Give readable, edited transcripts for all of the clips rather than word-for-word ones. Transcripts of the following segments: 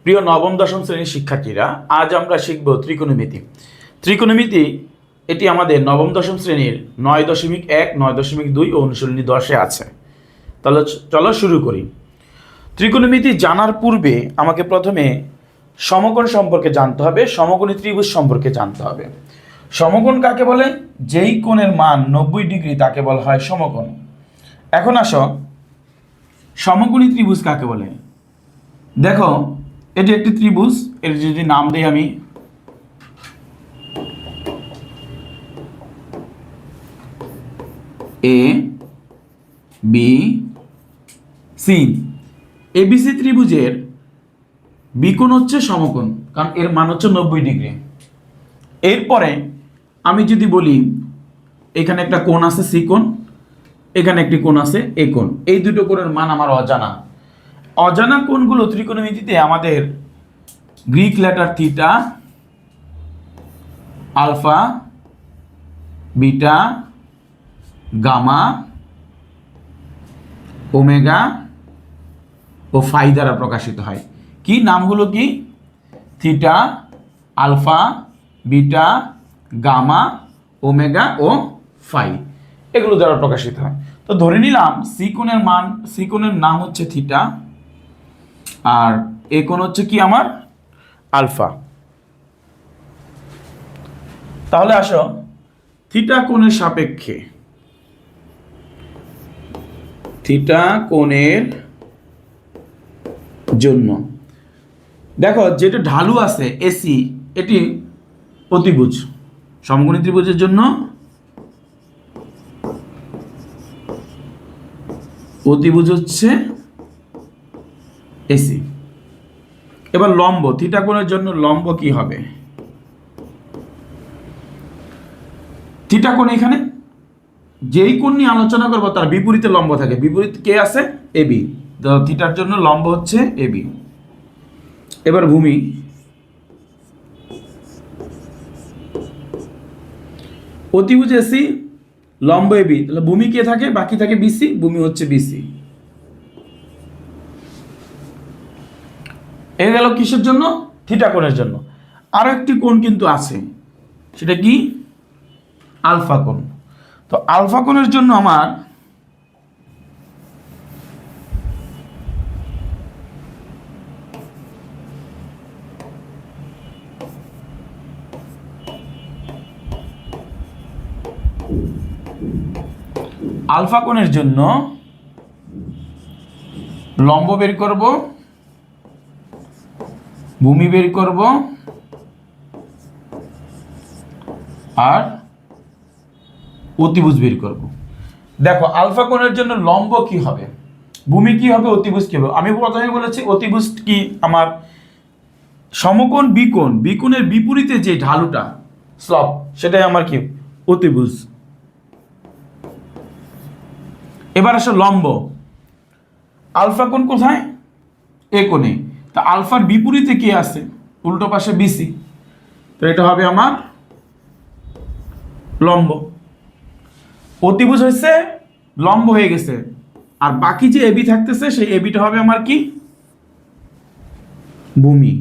প্রিয় নবম দশম শ্রেণীর শিক্ষার্থীরা, আজ আমরা শিখব ত্রিকোণমিতি। ত্রিকোণমিতি এটি আমাদের নবম দশম শ্রেণীর 9.1, 9.2 ও অনুশীলনী 10-এ আছে। তাহলে চলো শুরু করি। ত্রিকোণমিতি জানার পূর্বে আমাকে প্রথমে সমকোণ সম্পর্কে জানতে হবে, সমকোণী ত্রিভুজ সম্পর্কে জানতে হবে। সমকোণ কাকে বলে? যেই কোণের মান 90 ডিগ্রি তাকে বলা হয় সমকোণ। এখন আসো, সমকোণী ত্রিভুজ কাকে বলে? দেখো, এটি একটি ত্রিভুজ। এর যদি নাম দিই আমি এ বি সি, এবিসি ত্রিভুজের বিকোণ হচ্ছে সমকোণ, কারণ এর মান হচ্ছে 90 ডিগ্রি। এরপরে আমি যদি বলি এখানে একটা কোণ আছে সি কোণ, এখানে একটি কোণ আছে এ কোণ, এই দুটো কোণের মান আমার অজানা। অজানা কোণগুলো ত্রিকোণমিতিতে আমাদের Greek letter theta, alpha, beta, gamma, omega ও ফাই দ্বারা প্রকাশিত হয়। কি নামগুলো? কি? Theta, alpha, beta, gamma, omega ও ফাই, এগুলো দ্বারা প্রকাশিত হয়। তো ধরে নিলাম সি কোণের নাম হচ্ছে থিটা, আর এ কোণ হচ্ছে কি আমার আলফা। তাহলে আসো, থিটা কোণের সাপেক্ষে, থিটা কোণের জন্য দেখো যেটা ঢালু আছে এসি, এটি অতিভুজ। সমকোণী ত্রিভুজের জন্য অতিভুজ হচ্ছে এসি। এবার লম্ব, থিটা কোণের জন্য লম্ব কি হবে? থিটা কোণ এখানে যেই কোণ নিয়ে আলোচনা করবো তার বিপরীতে লম্ব থাকে। বিপরীত কে আছে? এবি। তো থিটার জন্য লম্ব হচ্ছে এবি। এবার ভূমি, অতিভুজ এসি, লম্ব এবি, তাহলে ভূমি কে থাকে? বাকি থাকে বিসি, ভূমি হচ্ছে বিসি। এ গেল কিসের জন্য? থিটা কোণের জন্য। আরো একটি কোণ কিন্তু আছে, সেটা কি? আলফা কোণ। তো আলফা কোণের জন্য আমার আলফা কোণের জন্য লম্ব বের করব, ভূমি বের করব, আর অতিভুজ বের করব। দেখো আলফা কোণের জন্য লম্ব কি হবে, ভূমি কি হবে, অতিভুজ কি হবে? আমি প্রথমে বলেছি অতিভুজ কি আমার সমকোণ বিকোণ, বিকোণের বিপরীতে যে ঢালুটা স্লপ, সেটাই আমার কি? অতিভুজ। এবার আসো লম্ব, আলফা কোণ কোথায়? এ কোণে। তা আলফার বিপরীতে কে আছে? উল্টো পাশে বিসি, তো এটা হবে আমার লম্ব। অতিভুজ হচ্ছে লম্ব হয়ে গেছে, আর বাকি যে এবি থাকতেছে সেই এবিটা হবে আমার কি? ভূমি।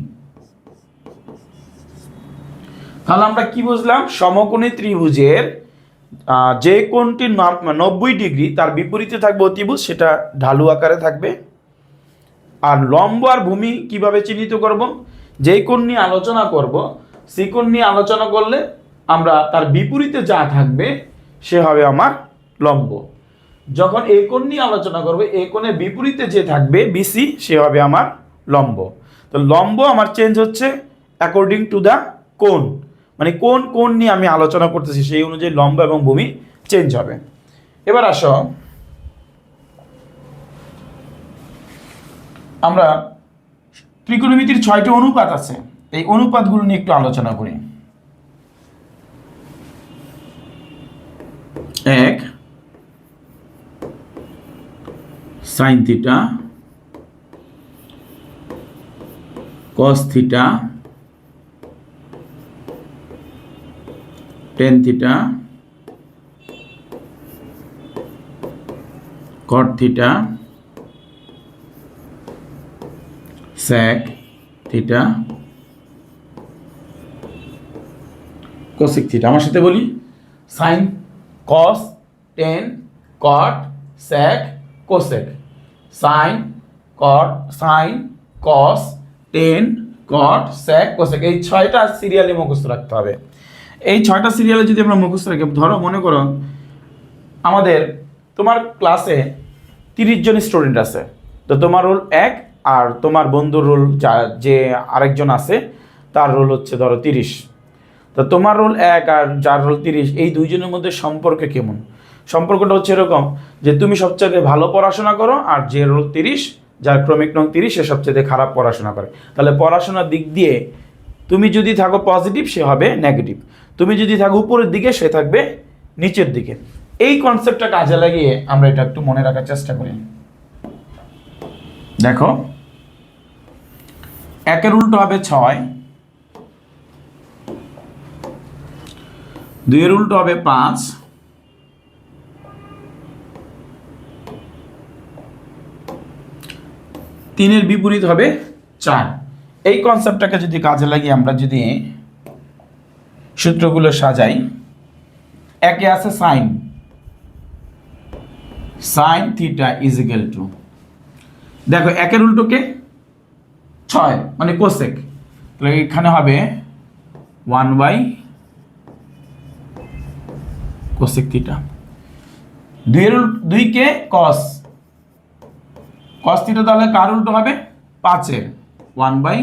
তাহলে আমরা কি বুঝলাম? সমকোণী ত্রিভুজের যে কোণটি 90 ডিগ্রি তার বিপরীতে থাকবে অতিভুজ, সেটা ঢালু আকারে থাকবে। আর লম্ব আর ভূমি কিভাবে চিহ্নিত করব? যেই কোণ নিয়ে আলোচনা করব, সেই কোণ নিয়ে আলোচনা করলে আমরা তার বিপরীতে যা থাকবে সে হবে আমার লম্ব। যখন এই কোণ নিয়ে আলোচনা করব, এই কোণের বিপরীতে যে থাকবে বিসি, সে হবে আমার লম্ব। তো লম্ব আমার চেঞ্জ হচ্ছে অ্যাকর্ডিং টু দ্য কোণ, মানে কোন কোণ নিয়ে আমি আলোচনা করতেছি সেই অনুযায়ী লম্ব এবং ভূমি চেঞ্জ হবে। এবার আসো, আমরা ত্রিকোণমিতির 6টি অনুপাত আছে, এই অনুপাতগুলো নিয়ে একটু আলোচনা করি। 1 sine theta, cos theta, tan theta, cot theta, sec theta cosec theta. আমার সাথে বলি, sine cos tan cot sec cosec, sine cos tan cot sec cosec. এই 6টা সিরিয়ালে মুখস্থ রাখতে হবে। এই 6টা সিরিয়ালে যদি আমরা মুখস্থ রাখি, ধরো মনে করো আমাদের তোমার ক্লাসে 30 জন স্টুডেন্ট আছে, তো তোমার রোল 1 আর তোমার বন্ধুর রোল যে আরেকজন আছে তার রোল হচ্ছে ধরো 30। তো তোমার রোল 1 আর যার রোল 30, এই দুইজনের মধ্যে সম্পর্ক কেমন? সম্পর্কটা হচ্ছে এরকম যে তুমি সবচেয়ে ভালো পড়াশোনা করো, আর যে রোল 30, যার ক্রমিক নং 30, সে সবচেয়ে খারাপ পড়াশোনা করে। তাহলে পড়াশোনার দিক দিয়ে তুমি যদি থাকো পজিটিভ, সে হবে নেগেটিভ। তুমি যদি থাকো উপরের দিকে, সে থাকবে নিচের দিকে। এই কনসেপ্টটা কাজে লাগিয়ে আমরা এটা একটু মনে রাখার চেষ্টা করি। দেখো, 1-এর উল্টো হবে 6, 2-এর উল্টো হবে 5, 3-এর বিপরীত হবে 4। এই কনসেপ্টটাকে যদি কাজে লাগিয়ে আমরা যদি সূত্রগুলো সাজাই, 1-এ আছে sign theta is equal two, দেখো 1-এর উল্টোকে 6 মানে কোসেক, তাহলে এখানে হবে 1 কোসেক থিটা। 2-কে কস থিটা, তাহলে কার উল্টো হবে? 5-এর 1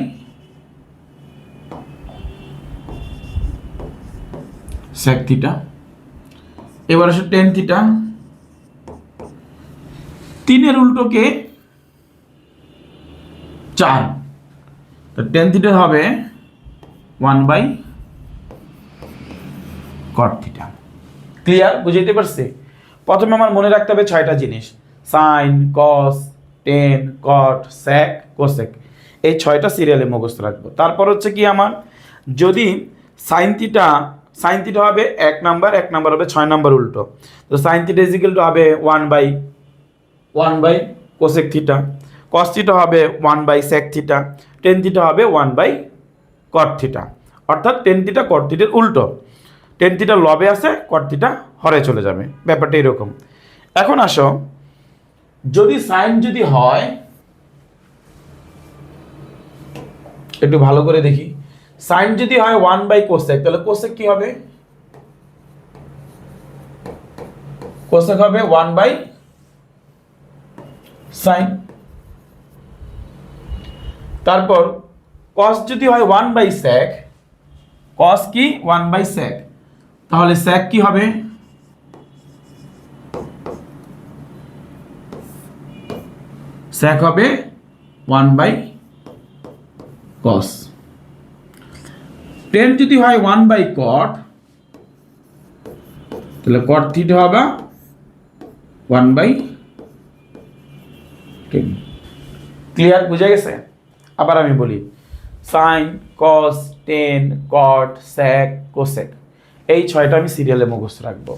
সেক থিটা। এবার আসে টেন থিটা। 3-এর উল্টোকে 4, তো টেন থিটা হবে 1 কট থিটা। ক্লিয়ার? বুঝাইতে পারছি? প্রথমে আমার মনে রাখতে হবে 6টা জিনিস: sign, cos, tan, cot, sec, cosec. এই 6টা সিরিয়ালে মুখস্থ রাখবো। তারপর হচ্ছে কি, আমার যদি সাইন থিটা হবে 1 নাম্বার, 1 নাম্বার হবে 6 নাম্বার উল্টো, তো sign theta is equal two হবে 1 কোসেক থিটা, কস থিটা হবে 1 সেক থিটা, টেন থিটা হবে 1 কট থিটা। অর্থাৎ টেন থিটা কট থিটার উল্টো। টেন থিটা লবে আছে, কট থিটা হরে চলে যাবে। ব্যাপারটা এরকম। এখন আসো, যদি সাইন যদি হয়, একটু ভালো করে দেখি, সাইন যদি হয় 1 কোসেক, তাহলে কোসেক কি হবে? কোসেক হবে 1 সাইন। তারপর কস যদি হয় 1 সেক, কস কি 1 সেক, তাহলে সেক কি হবে? সেক হবে 1 কস। টেন যদি হয় 1 কট, তাহলে কট থিটা হবে 1/10। ক্লিয়ার? বুঝা গেছে? আবার আমি বলি, sine, cos, tan, cot, sec, cosec, এই 6টা আমি সিরিয়ালে মুখস্থ রাখবো।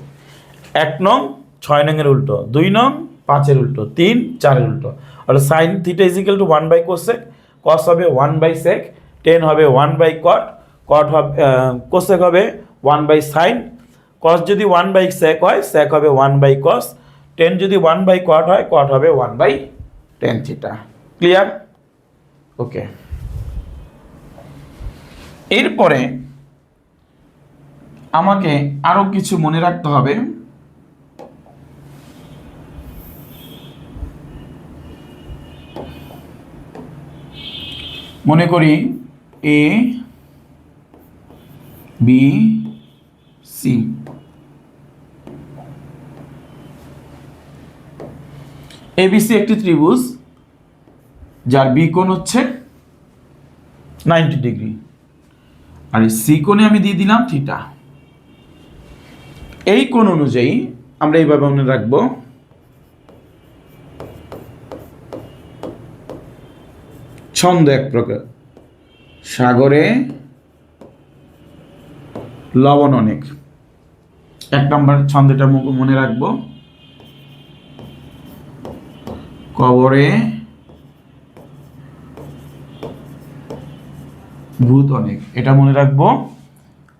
1 নং 6 নংয়ের উল্টো, 2 নং 5-এর উল্টো, 3 4-এর উল্টো। আর sine theta is equal to 1 cosec, cos হবে 1 সেক, টেন হবে 1 কট, কট হবে কোসেক হবে 1 সাইন, কস যদি 1 সেক হয়, সেক হবে 1 কস, টেন যদি 1 কট হয়, কট হবে 1/10 থিটা। ক্লিয়ার? ওকে। এরপরে আমাকে আরো কিছু মনে রাখতে হবে। মনে করি এ বি সি, এবিসি একটি ত্রিভুজ, যার বি কোণ হচ্ছে 90 ডিগ্রি, আর সি কোণে আমি দিয়ে দিলাম থিটা। এই কোণ অনুযায়ী আমরা এইভাবে মনে রাখবো, ছন্দ এক প্রকার, সাগরে লবণ অনেক। 1 নম্বর ছন্দটা মনে রাখবো, কবরে ভূত অনেক, এটা মনে রাখবো।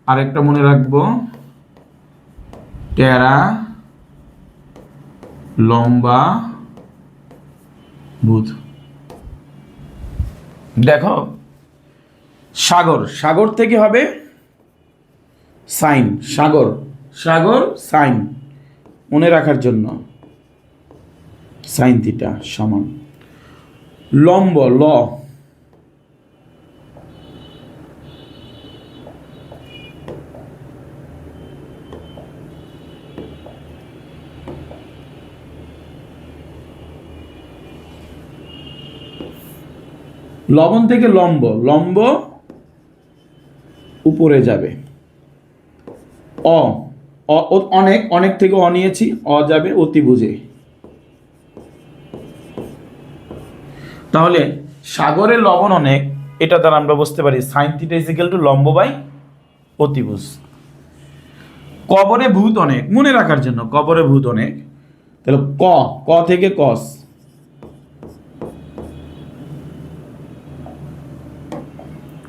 আরেকটা মনে রাখবো, টেরা লম্বা ভূত। দেখো সাগর, সাগর থেকে হবে সাইন, সাগর, সাগর সাইন, মনে রাখার জন্য সাইন থিটা সমান লম্ব ল, লবণ থেকে লম্ব, লম্ব উপরে যাবে, অ, অনেক, অনেক থেকে অ নিয়েছি, অ যাবে অতিভুজে। তাহলে সাগরে লবণ অনেক, এটা দ্বারা আমরা বুঝতে পারি sine theta is equal two লম্ব বাই অতিভুজ। কবরে ভূত অনেক, মনে রাখার জন্য কবরে ভূত অনেক, তাহলে ক, ক থেকে কস,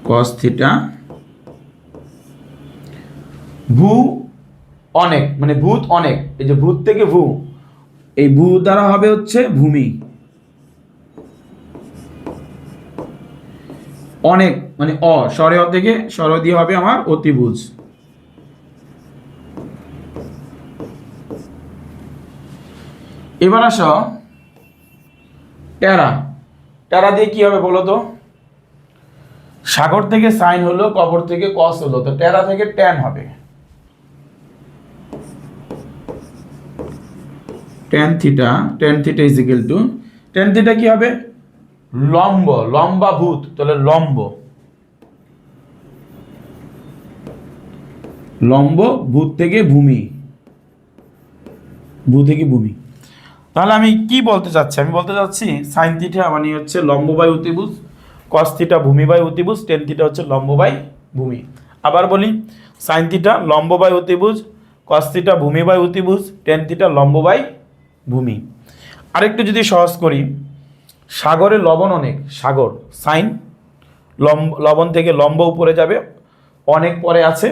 কস থিটা, ভূ অনেক মানে ভূত অনেক, এই যে ভূত থেকে ভূ, এই ভূ দ্বারা হবে হচ্ছে ভূমি, অনেক মানে অ, স্বরে অ থেকে স্বর দিয়ে হবে আমার অতিভুজ। এবার আসো টেরা, টেরা দিয়ে কি হবে বলো তো? সাগর থেকে সাইন হলো, কবর থেকে কস হলো, তো টেরা থেকে ট্যান হবে, tan theta, tan theta is equal two, tan theta কি হবে? লম্ব, লম্বা ভূত, তাহলে লম্ব, লম্ব ভূত থেকে ভূমি, ভূ থেকে ভূমি। তাহলে আমি কি বলতে চাচ্ছি? আমি বলতে চাচ্ছি সাইন থিটা মানে হচ্ছে লম্ব বাই অতিভুজ, কস থিটা ভূমি বাই অতিভুজ, টেন থিটা হচ্ছে লম্ব বাই ভূমি। আবার বলি, সাইন থিটা লম্ব বাই অতিভুজ, কস থিটা ভূমি বাই অতিভুজ, টেন থিটা লম্ব বাই ভূমি। আরেকটু যদি সহজ করি, সাগরে লবণ অনেক, সাগর সাইন, লবণ থেকে লম্ব উপরে যাবে, অনেক পরে আছে,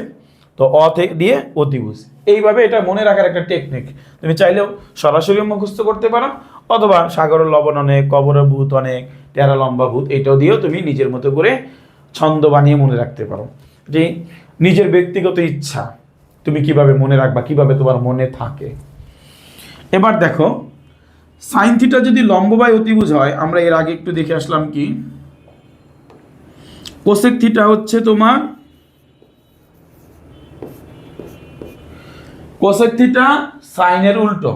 তো অ থেকে দিয়ে অতিভুজ। এইভাবে এটা মনে রাখার একটা টেকনিক, তুমি চাইলেও সরাসরি মুখস্থ করতে পারো, অথবা সাগরের লবণ অনেক, কবরের ভূত অনেক, টেরা লম্বা ভূত, এটাও দিয়েও তুমি নিজের মতো করে ছন্দ বানিয়ে মনে রাখতে পারো। যে নিজের ব্যক্তিগত ইচ্ছা, তুমি কিভাবে মনে রাখবা, কিভাবে তোমার মনে থাকে। এবার দেখো, সাইন থিটা যদি লম্ব বাই অতিভুজ হয়, আমরা এর আগে একটু দেখে আসলাম কি, কোসেক থিটা হচ্ছে তোমার, কোসেক থিটা সাইনের উল্টো,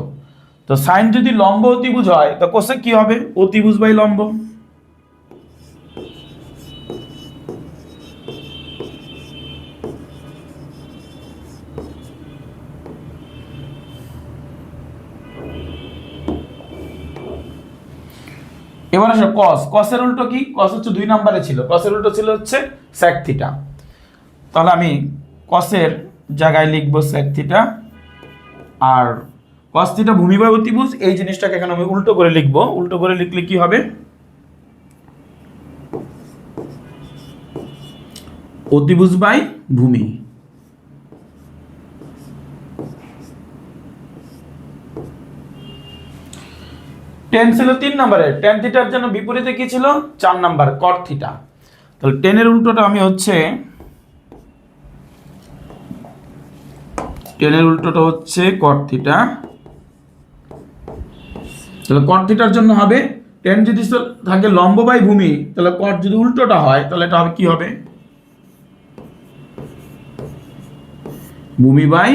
তো সাইন যদি লম্ব অতিভুজ হয় তো কোসেক কি হবে? অতিভুজ বাই লম্ব। এবার আসো কস, কসের উল্টো কি? কস হচ্ছে 2 নম্বরে ছিল, কসের উল্টো ছিল হচ্ছে সেক থিটা। তাহলে আমি কসের জায়গায় লিখবো সেক থিটা, আর কস থিটা ভূমি বাই অতিভুজ, এই জিনিসটাকে এখানে আমি উল্টো করে লিখবো। উল্টো করে লিখলে কি হবে? অতিভুজ বাই ভূমি। টেন ছিল 3 নম্বরে, টেন থিটার জন্য বিপরীতে কি ছিল? 4 নাম্বার কট থিটা। তাহলে টেনের উল্টোটা আমি হচ্ছে, টেনের উল্টোটা হচ্ছে কট থিটা। তাহলে কট থিটার জন্য হবে, টেন যদি থাকে লম্ব বাই ভূমি, তাহলে কট যদি উল্টোটা হয় তাহলে এটা হবে কি হবে? ভূমি বাই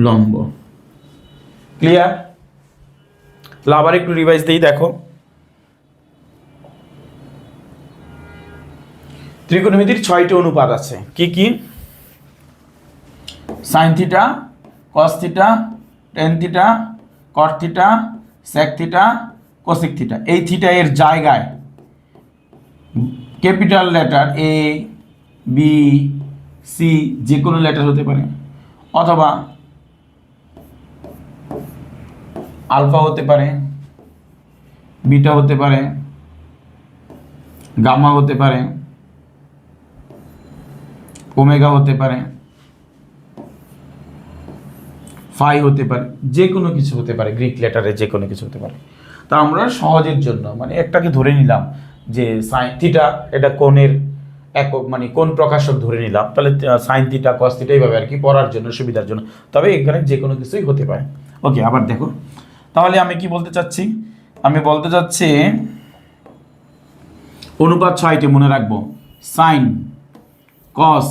লম্ব। ক্লিয়ার? তাহলে আবার একটু রিভাইজ দিই, দেখো ত্রিকোণমিতির 6টি অনুপাত আছে, কি কি? Sine theta, cos theta, tan theta, cot theta, sec theta, cosec theta. এই থিটা এর জায়গায় capital letter A, B, C যে কোনো লেটার হতে পারে, অথবা আলফা হতে পারে, বিটা হতে পারে, গামা হতে পারে, ওমেগা হতে পারে, ফাই হতে পারে, যে কোনো কিছু হতে পারে, গ্রিক লেটারে যে কোনো কিছু হতে পারে। তা আমরা সহজের জন্য মানে একটাকে ধরে নিলাম যে সাইন থিটা, এটা কোণের একক মানে কোন প্রকাশক ধরে নিলাম, তাহলে সাইন থিটা কস থিটা এইভাবে আর কি পড়ার জন্য সুবিধার জন্য। তবে এখানে যে কোনো কিছুই হতে পারে। ওকে, আবার দেখো, তাহলে আমি কি বলতে চাচ্ছি, আমি বলতে চাচ্ছি অনুপাত 6টি মনে রাখবো: সাইন, কস,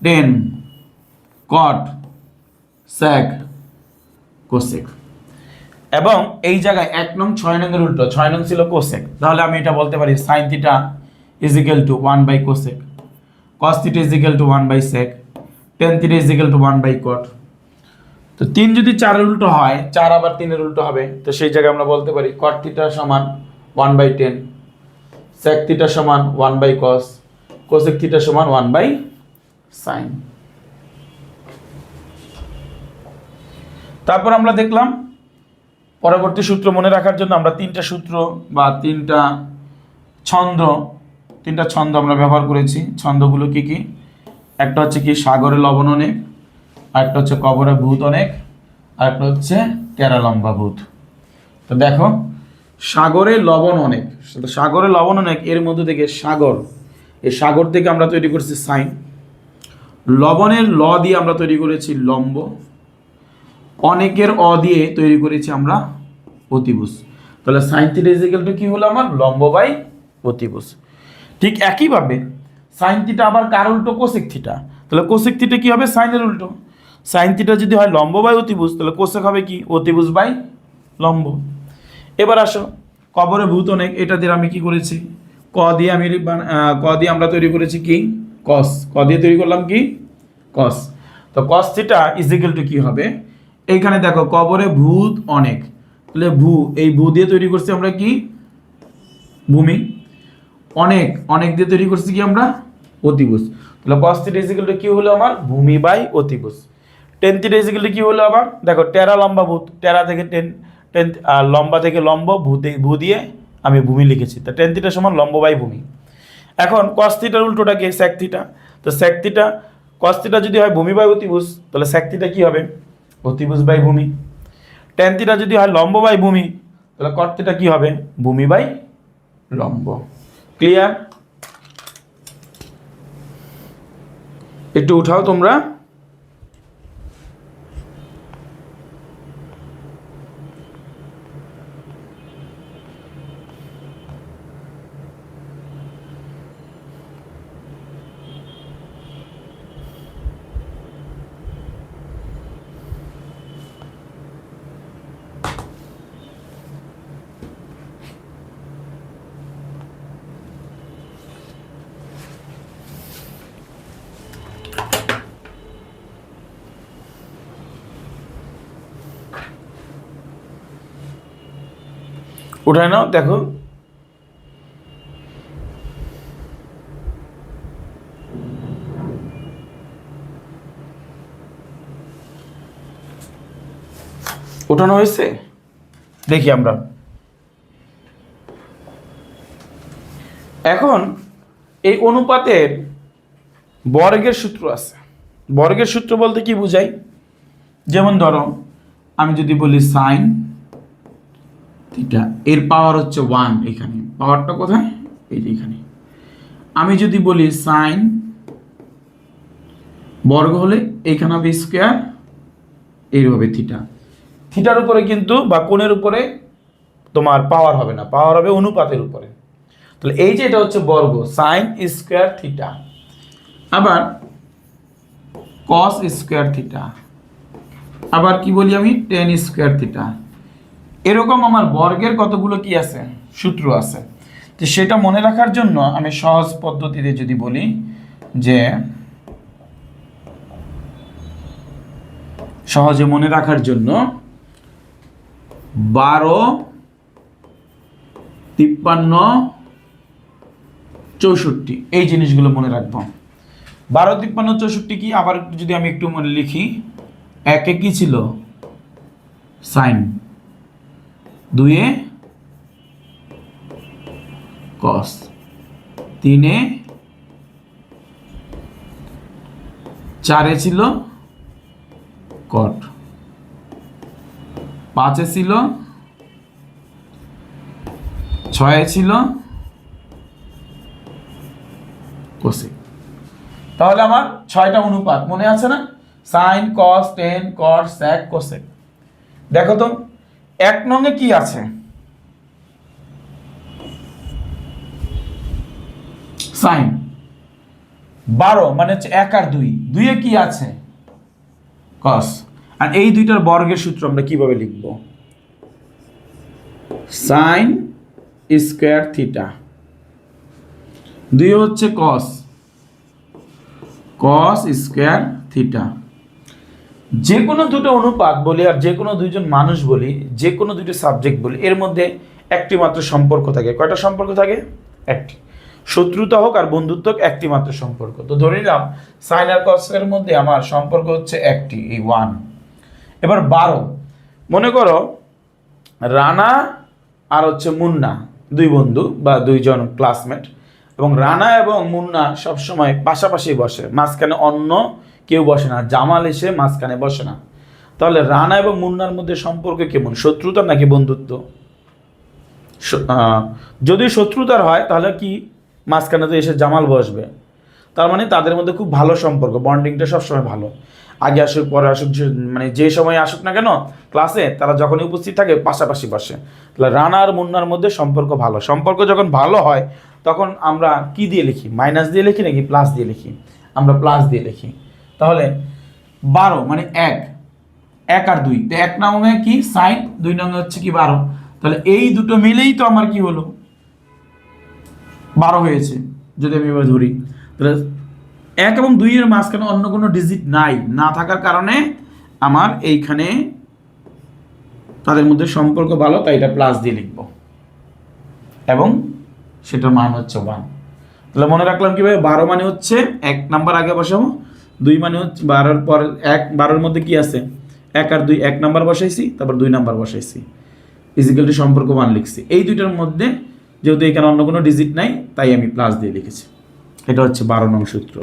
টেন, কট, স্যাক, কোসেক। এবং এই জায়গায় 1 নং 6 নং এর উল্টো, 6 নং ছিল কোসেক, তাহলে আমি এটা বলতে পারি sine theta is equal to 1 by cosec, cos theta is equal to 1 by sec, tan theta is equal to 1 by cot. তো 3 যদি 4 এর উল্টো হয়, 4 আবার 3 এর উল্টো হবে, তো সেই জায়গায় আমরা বলতে পারি কট থিটা সমান 1 বাই 10, সেক থিটা সমান 1 বাই কস, কোসেক থিটা সমান 1 বাই সাইন। তারপর আমরা দেখলাম পরবর্তী সূত্র মনে রাখার জন্য আমরা তিনটা সূত্র বা তিনটা ছন্দ আমরা ব্যবহার করেছি। ছন্দগুলো কি কি? একটা হচ্ছে কি সাগরে লবণ অনেক, আরেকটা হচ্ছে কবরে ভূত অনেক, আরেকটা হচ্ছে টেরা লম্বা ভূত। তো দেখো, সাগরে লবণ অনেক, সাগরে লবণ অনেক এর মধ্যে থেকে সাগর, এই সাগর থেকে আমরা তৈরি করেছি সাইন, লবণের ল দিয়ে আমরা তৈরি করেছি লম্ব, অনেকের অ দিয়ে তৈরি করেছি আমরা অতিভুজ। তাহলে sign theta is equal two কি হলো আমার লম্ব বাই অতিভুজ। ঠিক একইভাবে সাইন থিটা আবার কার উল্টো? Cosec theta. তাহলে কোসেক থিটা কি হবে? সাইনের উল্টো। সাইন থিটা যদি হয় লম্ব বাই অতিভুজ, তাহলে কোসেক হবে কি? অতিভুজ বাই লম্ব। এবার আসো কবরে ভূত অনেক, এটা দিয়ে আমি কি করেছি? ক দিয়ে আমরা তৈরি করেছি কি? কস। ক দিয়ে তৈরি করলাম কি? কস। তো কস থিটা ইজ ইকুয়াল টু কি হবে? এইখানে দেখো কবরে ভূত অনেক, তাহলে এই ভূ দিয়ে তৈরি করছি আমরা কি? ভূমি। অনেক দিয়ে তৈরি করছি কি আমরা? অতিভুজ। তাহলে cos θ ইজ ইকুয়াল টু কি হলো আমার? ভূমি বাই অতিভুজ। tan θ ইজ ইকুয়াল টু কি হলো আবার? দেখো টেরা লম্বা ভূত, টেরা থেকে টেন লম্বা থেকে লম্ব, ভূ দিয়ে আমি ভূমি লিখেছি, তা tan θ সমান লম্ব বাই ভূমি। এখন cos θ এর উল্টোটা কি? sec θ। তো sec θ cos θ যদি হয় ভূমি বাই অতিভুজ, তাহলে sec θ কি হবে? অতিভুজ বাই ভূমি। tan θ যদি হয় লম্ব বাই ভূমি, তাহলে cot θ কি হবে? ভূমি বাই লম্ব। ক্লিয়ার? একটু উঠাও তোমরা। উঠায় নাও, দেখো উঠানো হয়েছে? দেখি আমরা এখন এই অনুপাতের বর্গের সূত্র আছে। বর্গের সূত্র বলতে কি বুঝাই? যেমন ধরো আমি যদি বলি সাইন থিটা, এর পাওয়ার হচ্ছে 1, এখানে পাওয়ারটা কোথায়? এই যে এখানে। আমি যদি বলি সাইন বর্গ হলে এইখানে হবে স্কোয়ার, এইভাবে থিটা। থিটার উপরে কিন্তু বা কোণের উপরে তোমার পাওয়ার হবে না, পাওয়ার হবে অনুপাতের উপরে। তাহলে এই যে এটা হচ্ছে বর্গ, সাইন স্কোয়ার থিটা, আবার কস স্কোয়ার থিটা, আবার কি বলি আমি? Tan square theta. এরকম আমার বর্গের কতগুলো কি আছে? সূত্র আছে। তো সেটা মনে রাখার জন্য আমি সহজ পদ্ধতিতে যদি বলি যে সহজে মনে রাখার জন্য 12, 53, 64 এই জিনিসগুলো মনে রাখবো। 12, 53, 64 কি? আবার যদি আমি একটু মনে লিখি, একে কি ছিল? সাইন, 2 কস, 3 4 ছিল কট, 5 ছিল, 6 ছিল কোসেক। তাহলে আমার 6টা অনুপাত মনে আছে না? সাইন, কস, টেন, কট, স্যাক, কোসেক। দেখো তো 1 নংয়ে কি আছে? সাইন। 12 মানে হচ্ছে 1 আর 2, 2 কি আছে? কস। আর এই দুইটার বর্গের সূত্র আমরা কিভাবে লিখব? সাইন স্কোয়ার থিটা, 2 হচ্ছে কস, কস স্কোয়ার থিটা। যে কোনো দুটো অনুপাত বলি আর যে কোনো দুইজন মানুষ বলি, যে কোনো দুটো সাবজেক্ট বলি, এর মধ্যে একটি মাত্র সম্পর্ক থাকে। কয়টা সম্পর্ক থাকে? একটি। শত্রুতা হোক আর বন্ধুত্ব হোক, একটি মাত্র সম্পর্ক। তো ধরে নিলাম সাইন আর কসের মধ্যে আমার সম্পর্ক হচ্ছে একটি, এই 1। এবার 12, মনে করো রানা আর হচ্ছে মুন্না, 2 বন্ধু বা 2জন ক্লাসমেট, এবং রানা এবং মুন্না সবসময় পাশাপাশি বসে, মাঝখানে অন্য কেউ বসে না, জামাল এসে মাঝখানে বসে না। তাহলে রানা এবং মুন্নার মধ্যে সম্পর্ক কেমন? শত্রুতা নাকি বন্ধুত্ব? যদি শত্রুতার হয় তাহলে কি মাঝখানে তো এসে জামাল বসবে, তার মানে তাদের মধ্যে খুব ভালো সম্পর্ক, বন্ডিংটা সবসময় ভালো। আগে আসুক পরে আসুক, মানে যে সময় আসুক না কেন ক্লাসে, তারা যখনই উপস্থিত থাকে পাশাপাশি বসে। তাহলে রানা আর মুন্নার মধ্যে সম্পর্ক ভালো। সম্পর্ক যখন ভালো হয় তখন আমরা কি দিয়ে লিখি? মাইনাস দিয়ে লিখি নাকি প্লাস দিয়ে লিখি? আমরা প্লাস দিয়ে লিখি। তাহলে 12 মানে 1, 1 আর 2, তো 1 নংয়ে কি? সাইন, 2 নংয়ে হচ্ছে কি? 12। তাহলে এই দুটো মিলেই তো আমার কি হলো? 12 হয়েছে যদি আমি এবার ধরি। তাহলে 1 এবং 2 এর মাঝখানে অন্য কোনো ডিজিট নাই, না থাকার কারণে আমার এইখানে তাদের মধ্যে সম্পর্ক ভালো, তাই এটা প্লাস দিয়ে লিখব এবং সেটার মান হচ্ছে 1। তাহলে মনে রাখলাম কিভাবে? 12 মানে হচ্ছে 1 নাম্বার আগে বসাবো, 2 মানে হচ্ছে 12 পর 1, 12 মধ্যে কি আছে? 1 আর 2, 1 নাম্বার বসাইছি, তারপর 2 নাম্বার বসাইছি, ইজিক্যাল টু সম্পর্ক 1 লিখছি। এই দুইটার মধ্যে যেহেতু এখানে অন্য কোনো ডিজিট নাই, তাই আমি প্লাস দিয়ে লিখেছি। এটা হচ্ছে 12 নং সূত্র।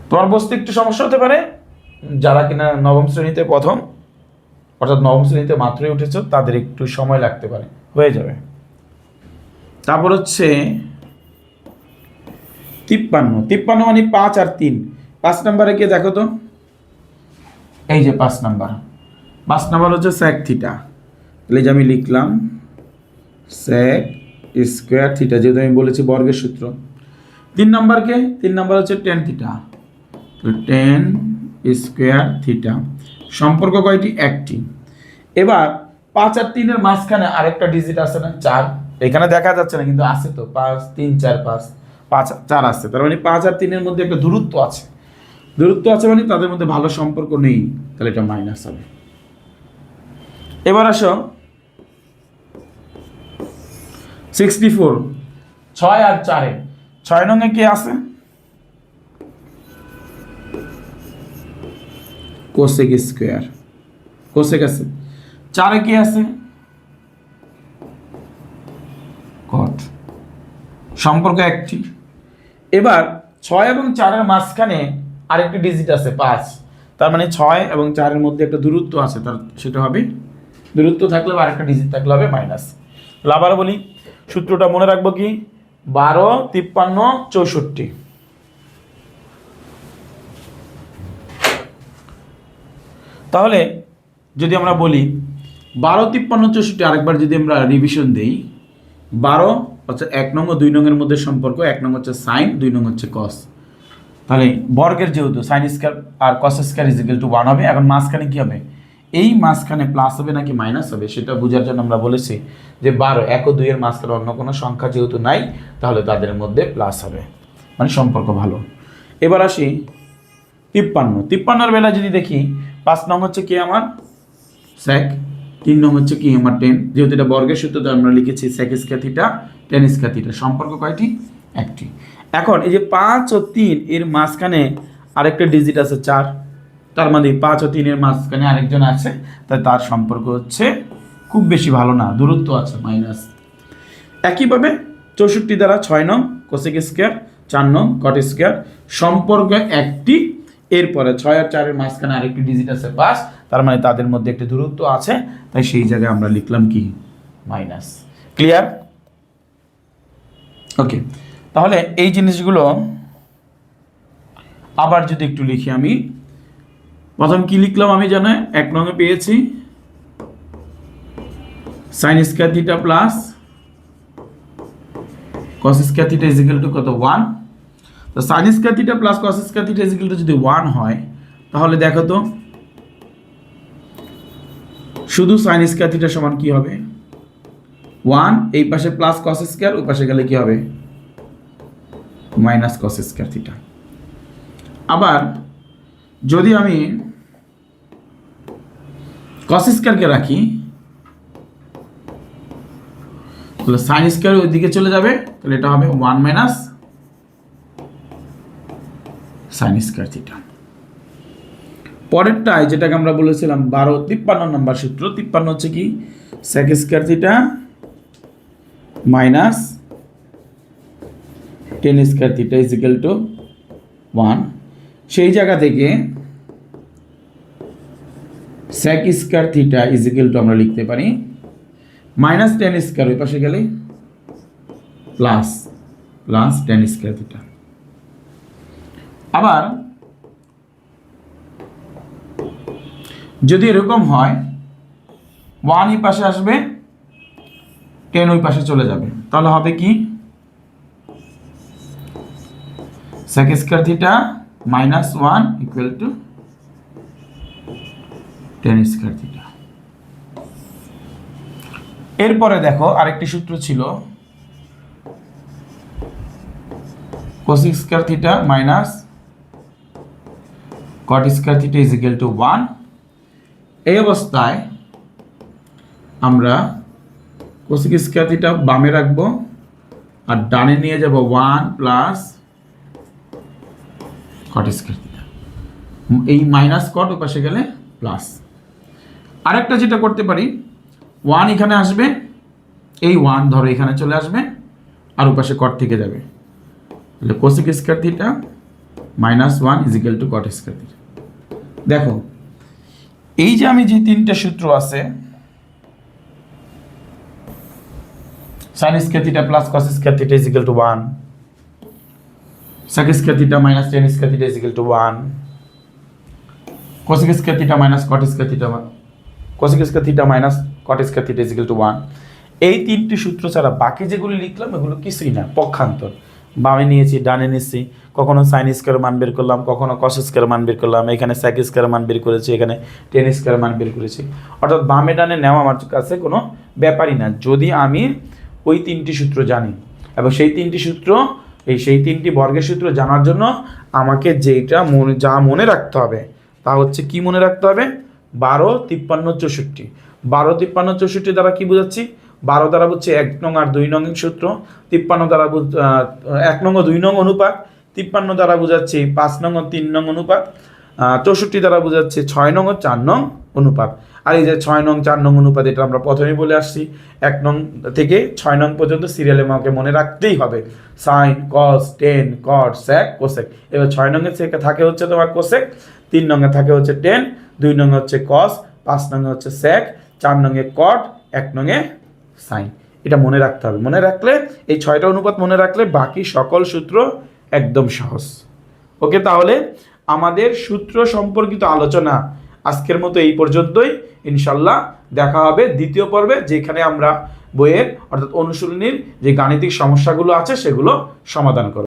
তোমার বুঝতে একটু সমস্যা হতে পারে, যারা কিনা নবম শ্রেণীতে প্রথম, অর্থাৎ নবম শ্রেণীতে মাত্রই উঠেছ, তাদের একটু সময় লাগতে পারে, হয়ে যাবে। তারপর হচ্ছে 53, 53 মানে 5 আর 3। 5 নাম্বারে কে দেখো তো? এই যে 5 নাম্বার, 5 নাম্বার হচ্ছে sec থিটা। তাহলে যে আমি লিখলাম sec স্কোয়ার থিটা, যেহেতু আমি বলেছি বর্গের সূত্র। 3 নাম্বার কে? 3 নাম্বার হচ্ছে tan theta, tan square theta. সম্পর্ক কয়টি? একটি। এবার 5 আর 3 এর মাঝখানে আরেকটা ডিজিট আছে না? 4। এখানে দেখা যাচ্ছে না কিন্তু আছে তো, 5 3 4 5, 5 4 আছে। তার মানে 5 আর 3 এর মধ্যে একটা দূরত্ব আছে। দূরত্ব আছে মানে তাদের মধ্যে ভালো সম্পর্ক নেই, তাহলে এটা মাইনাস হবে। এবার আসো 64, 6 আর 4, 6 নং এ কে আছে? কোসেক স্কোয়ার, কোসেক আছে। 4 কি আছে? কট। সম্পর্ক একটি। এবার 6 এবং 4 এর মাঝখানে আরেকটি ডিজিট আছে 5, তার মানে 6 এবং 4 এর মধ্যে একটা দূরত্ব আছে, তার সেটা হবে, দূরত্ব থাকলে বা আরেকটা ডিজিট থাকলে হবে মাইনাস। আবার বলি, সূত্রটা মনে রাখবো কি? 12 53 64। তাহলে যদি আমরা বলি 12 53 64, আরেকবার যদি আমরা রিভিশন দেই, 12 হচ্ছে 1 নং ও 2 নং এর মধ্যে সম্পর্ক, 1 নং হচ্ছে সাইন, 2 নং হচ্ছে কস। তাহলে বর্গের যেহেতু সাইন স্কয়ার আর কস স্কয়ার ইজিক্যাল টু 1 হবে। এখন মাঝখানে কি হবে? এই মাঝখানে প্লাস হবে নাকি মাইনাস হবে সেটা বোঝার জন্য আমরা বলেছি যে 12, 1 ও 2 এর মাঝখানে অন্য কোনো সংখ্যা যেহেতু নাই, তাহলে তাদের মধ্যে প্লাস হবে, মানে সম্পর্ক ভালো। এবার আসি 53, 53 এর বেলা যদি দেখি 5 নং হচ্ছে কি আমার? sec, 3 নং হচ্ছে কি আমার? tan। যেহেতু এটা বর্গের সূত্রতে আমরা লিখেছি sec square theta tan square theta. সম্পর্ক কয়টি? একটি। এখন এই যে 5 ও 3 এর মাঝখানে আরেকটা ডিজিট আছে 4, তার মানে 5 ও 3 এর মাঝখানে আরেকজন আছে, তাই তার সম্পর্ক হচ্ছে খুব বেশি ভালো না, দূরত্ব আছে মাইনাস। একইভাবে 64 দ্বারা 6 নং কোসেক স্কয়ার, 4 নং কট স্কয়ার, সম্পর্ক একটি। এরপরে 6 আর 4 এর মাঝখানে আরেকটি ডিজিট আছে 5, তার মানে তাদের মধ্যে একটি দূরত্ব আছে, তাই সেই জায়গায় আমরা লিখলাম কি মাইনাস। ক্লিয়ার? ওকে, তাহলে এই জিনিসগুলো আবার যদি একটু লিখি, আমি প্রথম কি লিখলাম আমি জানো 1 নংয়ে পেয়েছি sin square theta plus cos square theta is equal two কত 1। তো sin square theta plus cos square theta is equal two যদি 1 হয়, তাহলে দেখো তো শুধু sin স্কয়ার থিটা সমান কি হবে 1, এই পাশে প্লাস cos স্কয়ার, ওই পাশে গেলে কি হবে মাইনাস cos স্কয়ার থিটা। আবার যদি আমি cos স্কয়ারকে রাখি, তাহলে sin স্কয়ার ওই দিকে চলে যাবে, তাহলে এটা হবে 1 মাইনাস sin স্কয়ার থিটা। পরেরটায় যেটাকে আমরা বলেছিলাম 53 নম্বর সূত্র, 53 হচ্ছে কি sec square theta minus tan square theta is equal to 1। সেই জায়গা থেকে sec square theta is equal two আমরা লিখতে পারি মাইনাস tan স্কয়ার, ওই পাশে গেলে প্লাস tan স্কয়ার থিটা। আবার যদি এরকম হয় 1 এই পাশে আসবে, 10 ওই পাশে চলে যাবে, তাহলে হবে কি sec square theta minus 1 equal to tan square theta. এরপরে দেখো আরেকটি সূত্র ছিল cos square theta minus cot square theta is equal to 1। এই অবস্থায় আমরা কোসেক স্কয়ার থিটা বামে রাখবো আর ডানে নিয়ে যাব 1 প্লাস cot স্কয়ার থিটা, এই মাইনাস cot ওই পাশে গেলে প্লাস। আরেকটা যেটা করতে পারি, 1 এখানে আসবে, এই 1 ধরো এখানে চলে আসবে, আর ওই পাশে cot থেকে যাবে, তাহলে cosec square theta minus 1 is equal two cot square theta. দেখো এই যে আমি যে তিনটা সূত্র আছে sin square theta plus cos square theta is equal to 1, sec square theta minus tan square theta is equal to 1, cosec square theta minus cot square theta, cosec square theta minus cot square theta is equal to 1। এই তিনটি সূত্র ছাড়া বাকি যেগুলো লিখলাম এগুলো কিছুই না, পক্ষান্তর। বামে নিয়েছি, ডানে নিয়েছি, কখনো sin স্কয়ার মান বের করলাম, কখনো cos স্কয়ার মান বের করলাম, এখানে sec স্কয়ার মান বের করেছি, এখানে tan স্কয়ার মান বের করেছি। অর্থাৎ বামে ডানে নেওয়া আমার কাছে কোনো ব্যাপারই না, যদি আমি ওই তিনটি সূত্র জানি। এবং সেই তিনটি সূত্র, সেই তিনটি বর্গের সূত্র জানার জন্য আমাকে যেটা মনে রাখতে হবে তা হচ্ছে কি মনে রাখতে হবে 12, 53, 64। 12, 53, 64 দ্বারা কি বোঝাচ্ছি, 12 দ্বারা হচ্ছে 1 নং আর 2 নং সূত্র, 53 দ্বারা 1 নং ও 2 নং অনুপাত, 53 দ্বারা বোঝাচ্ছি 5 নং ও 3 নং অনুপাত, 64 দ্বারা বোঝাচ্ছে 6 নং ও 4 নং অনুপাত। আর এই যে 6 নং 4 নং অনুপাত, এটা আমরা প্রথমেই বলে আসছি, 1 নং থেকে 6 নং পর্যন্ত সিরিয়ালে আমাকে মনে রাখতেই হবে sign, cos, tan, cot, sec, cosec. এবার 6 নংয়ের থেকে থাকে হচ্ছে তোমার কোসেক, 3 নংয়ে থাকে হচ্ছে টেন, 2 নংয়ে হচ্ছে কস, 5 নংয়ে হচ্ছে সেক, 4 নংয়ে কট, 1 নংয়ে সাইন। এটা মনে রাখতে হবে। মনে রাখলে এই 6টা অনুপাত মনে রাখলে বাকি সকল সূত্র একদম সহজ। ওকে, তাহলে আমাদের সূত্র সম্পর্কিত আলোচনা আজকের মতো এই পর্যন্তই। ইনশাল্লাহ দেখা হবে দ্বিতীয় পর্বে, যেখানে আমরা বইয়ের অর্থাৎ অনুশীলনীর যে গাণিতিক সমস্যাগুলো আছে সেগুলো সমাধান করব।